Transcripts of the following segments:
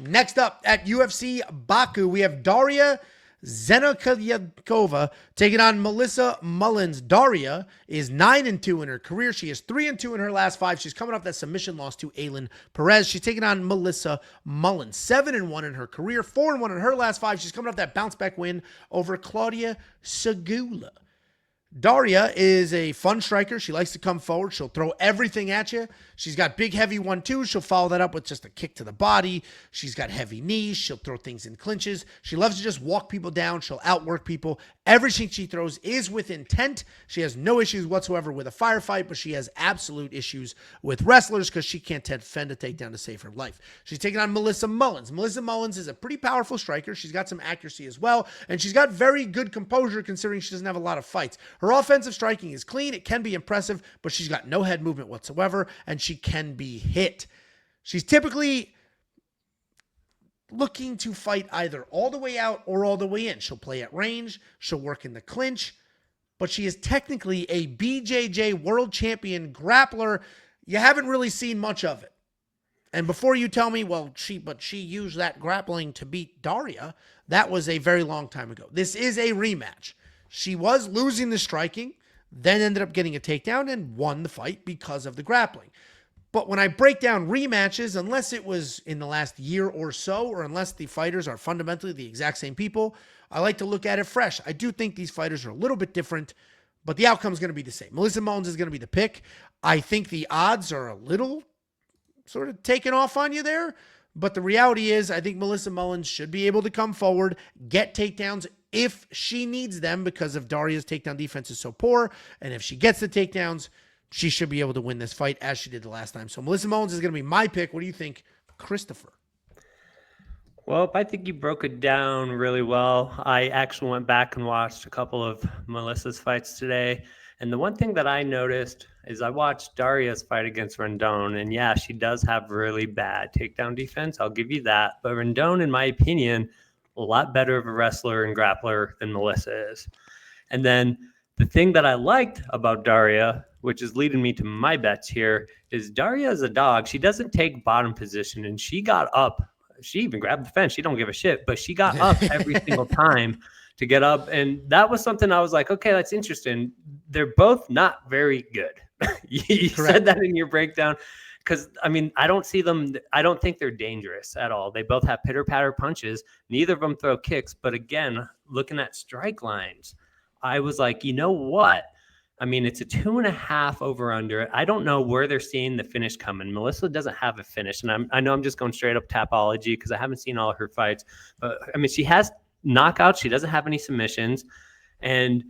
Next up at UFC Baku, we have Darya Zheleznyakova taking on Melissa Mullins. Darya is 9-2 in her career. She is 3-2 in her last 5. She's coming off that submission loss to Aylin Perez. She's taking on Melissa Mullins. 7-1 in her career, 4-1 in her last 5. She's coming off that bounce back win over Claudia Segula. Darya is a fun striker. She likes to come forward. She'll throw everything at you. She's got big, heavy 1-2s. She'll follow that up with just a kick to the body. She's got heavy knees. She'll throw things in clinches. She loves to just walk people down. She'll outwork people. Everything she throws is with intent. She has no issues whatsoever with a firefight, but she has absolute issues with wrestlers because she can't defend a takedown to save her life. She's taking on Melissa Mullins. Melissa Mullins is a pretty powerful striker. She's got some accuracy as well, and she's got very good composure considering she doesn't have a lot of fights. Her offensive striking is clean. It can be impressive, but she's got no head movement whatsoever, and she can be hit. She's typically looking to fight either all the way out or all the way in. She'll play at range. She'll work in the clinch, but she is technically a BJJ world champion grappler. You haven't really seen much of it. And before you tell me, well, she used that grappling to beat Darya, that was a very long time ago. This is a rematch. She was losing the striking, then ended up getting a takedown and won the fight because of the grappling. But when I break down rematches, unless it was in the last year or so, or unless the fighters are fundamentally the exact same people, I like to look at it fresh. I do think these fighters are a little bit different, but the outcome is going to be the same. Melissa Mullins is going to be the pick. I think the odds are a little sort of taken off on you there, but the reality is I think Melissa Mullins should be able to come forward, get takedowns if she needs them because of Darya's takedown defense is so poor, and if she gets the takedowns, she should be able to win this fight as she did the last time. So Melissa Mullins is going to be my pick. What do you think, Christopher? Well, I think you broke it down really well. I actually went back and watched a couple of Melissa's fights today. And the one thing that I noticed is I watched Darya's fight against Rendon. And yeah, she does have really bad takedown defense. I'll give you that. But Rendon, in my opinion, a lot better of a wrestler and grappler than Melissa is. And then the thing that I liked about Darya, which is leading me to my bets here, is Darya is a dog. She doesn't take bottom position, and she got up. She even grabbed the fence. She don't give a shit, but she got up every single time to get up. And that was something I was like, okay, that's interesting. They're both not very good. You said that in your breakdown. Because, I mean, I don't think they're dangerous at all. They both have pitter-patter punches. Neither of them throw kicks. But again, looking at strike lines, I was like, you know what? I mean, it's a 2.5 over-under. I don't know where they're seeing the finish coming. Melissa doesn't have a finish. And I know I'm just going straight up Tapology because I haven't seen all of her fights. But, I mean, she has knockouts. She doesn't have any submissions. And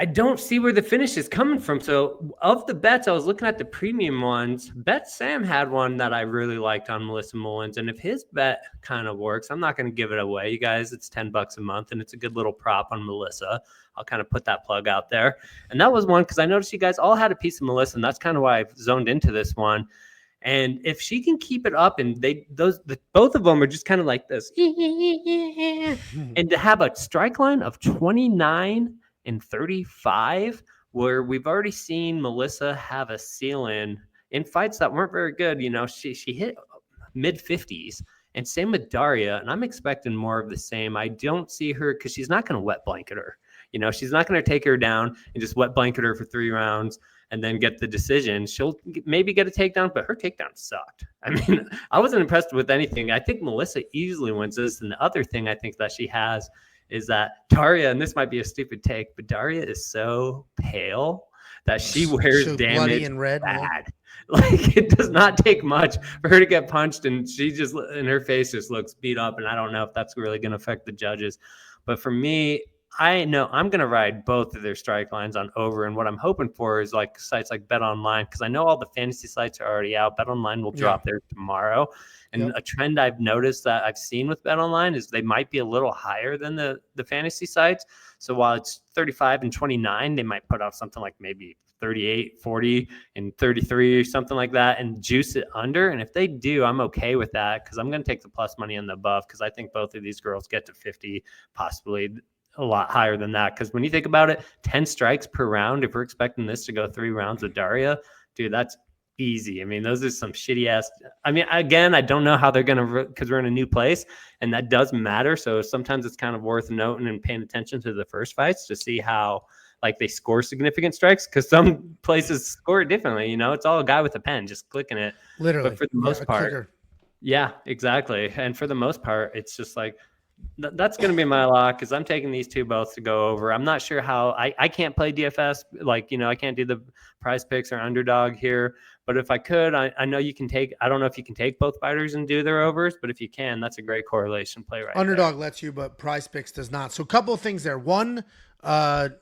I don't see where the finish is coming from. So of the bets, I was looking at the premium ones. Bet Sam had one that I really liked on Melissa Mullins. And if his bet kind of works, I'm not going to give it away. You guys, it's $10 a month, and it's a good little prop on Melissa. I'll kind of put that plug out there. And that was one because I noticed you guys all had a piece of Melissa, and that's kind of why I've zoned into this one. And if she can keep it up, and both of them are just kind of like this, and to have a strike line of 29 and 35, where we've already seen Melissa have a ceiling in fights that weren't very good. You know, she hit mid 50s, and same with Darya. And I'm expecting more of the same. I don't see her because she's not going to wet blanket her. You know, she's not going to take her down and just wet blanket her for 3 rounds and then get the decision. She'll maybe get a takedown, but her takedown sucked. I mean, I wasn't impressed with anything. I think Melissa easily wins this. And the other thing I think that she has is that Darya, and this might be a stupid take, but Darya is so pale that she wears damage and red, bad. Man. Like, it does not take much for her to get punched, and she just, and her face just looks beat up. And I don't know if that's really going to affect the judges. But for me, I know I'm going to ride both of their strike lines on over. And what I'm hoping for is like sites like BetOnline, because I know all the fantasy sites are already out. BetOnline will drop there tomorrow. And a trend I've noticed that I've seen with BetOnline is they might be a little higher than the fantasy sites. So while it's 35 and 29, they might put out something like maybe 38, 40, and 33 or something like that and juice it under. And if they do, I'm okay with that because I'm going to take the plus money on the above because I think both of these girls get to 50, possibly a lot higher than that. Because when you think about it, 10 strikes per round, if we're expecting this to go 3 rounds with Darya, dude, that's easy. I mean, those are some shitty ass. I mean, again, I don't know how they're going to, because we're in a new place and that does matter. So sometimes it's kind of worth noting and paying attention to the first fights to see how like they score significant strikes, because some places score it differently. It's all a guy with a pen just clicking it. Literally. But for the most part, clicker. Yeah, exactly. And for the most part, it's just like, that's going to be my lock, because I'm taking these two both to go over. I'm not sure how I can't play DFS. Like, I can't do the prize picks or underdog here. But if I could, I know you can take, I don't know if you can take both fighters and do their overs, but if you can, that's a great correlation play right Underdog there. lets you, but prize picks does not. So a couple of things there. One,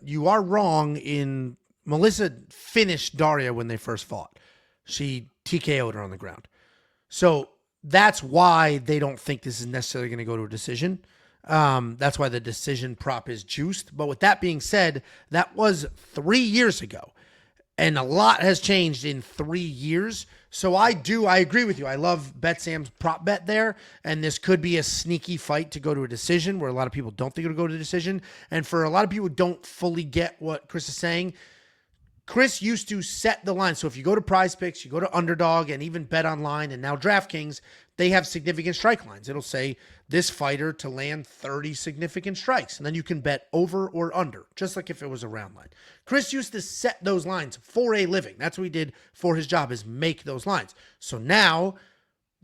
you are wrong in Melissa finished Darya when they first fought. She TKO'd her on the ground. So that's why they don't think this is necessarily going to go to a decision. That's why the decision prop is juiced. But with that being said, that was 3 years ago. And a lot has changed in 3 years. So I agree with you. I love Bet Sam's prop bet there. And this could be a sneaky fight to go to a decision where a lot of people don't think it'll go to a decision. And for a lot of people who don't fully get what Chris is saying, Chris used to set the line. So if you go to Prize Picks, you go to Underdog, and even Bet Online, and now DraftKings, they have significant strike lines. It'll say this fighter to land 30 significant strikes. And then you can bet over or under, just like if it was a round line. Chris used to set those lines for a living. That's what he did for his job, is make those lines. So now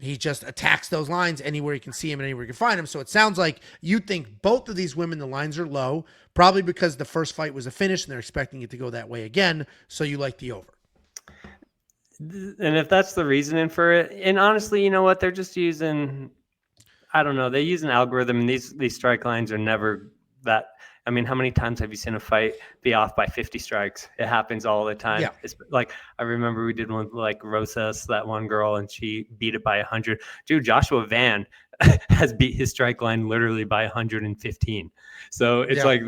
he just attacks those lines anywhere he can see him and anywhere he can find him. So it sounds like you think both of these women, the lines are low, probably because the first fight was a finish and they're expecting it to go that way again. So you like the over. And if that's the reasoning for it, and honestly, you know what? They're just using, I don't know, they use an algorithm, and these strike lines are never that. I mean, how many times have you seen a fight be off by 50 strikes? It happens all the time. Yeah. It's like, I remember we did one like Rosas, that one girl, and she beat it by 100. Dude, Joshua Van has beat his strike line literally by 115. So it's like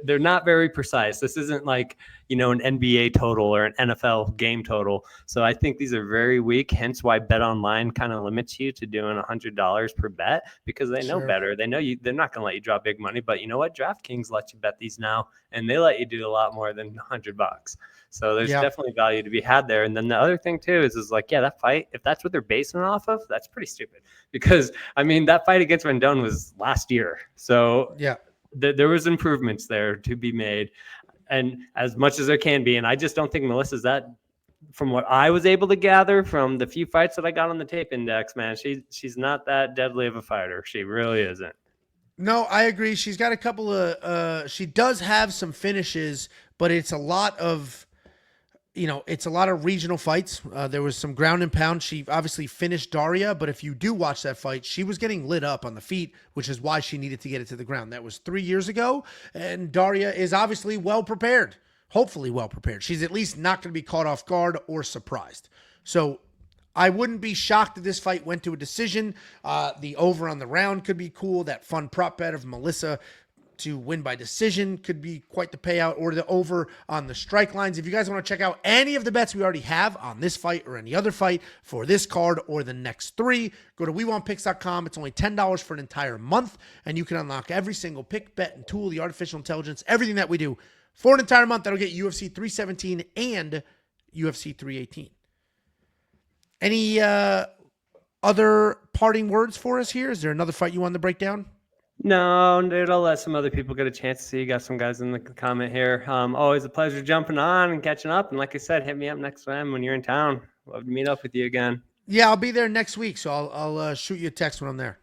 they're not very precise. This isn't like, an NBA total or an NFL game total. So I think these are very weak, hence why Bet Online kind of limits you to doing $100 per bet, because they know better. They know they're not going to let you draw big money, but you know what? DraftKings lets you bet these now, and they let you do a lot more than $100. So there's definitely value to be had there. And then the other thing too is like, that fight, if that's what they're basing it off of, that's pretty stupid, because I mean, that fight against Rendon was last year. So there was improvements there to be made, and as much as there can be. And I just don't think Melissa's that, from what I was able to gather from the few fights that I got on the tape index, man, she's not that deadly of a fighter. She really isn't. No, I agree. She's got a couple of, she does have some finishes, but it's a lot of, it's a lot of regional fights. There was some ground and pound. She obviously finished Darya, but if you do watch that fight, she was getting lit up on the feet, which is why she needed to get it to the ground. That was 3 years ago, and Darya is obviously well prepared, hopefully well prepared. She's at least not going to be caught off guard or surprised. So I wouldn't be shocked if this fight went to a decision. The over on the round could be cool. That fun prop bet of Melissa to win by decision could be quite the payout, or the over on the strike lines. If you guys want to check out any of the bets we already have on this fight or any other fight for this card or the next three, go to WeWantPicks.com. It's only $10 for an entire month, and you can unlock every single pick, bet, and tool, the artificial intelligence, everything that we do for an entire month. That'll get UFC 317 and UFC 318. Any other parting words for us here? Is there another fight you wanted to break down? No, dude, I'll let some other people get a chance to see. You got some guys in the comment here. Always a pleasure jumping on and catching up. And like I said, hit me up next time when you're in town. Love to meet up with you again. Yeah, I'll be there next week, so I'll shoot you a text when I'm there.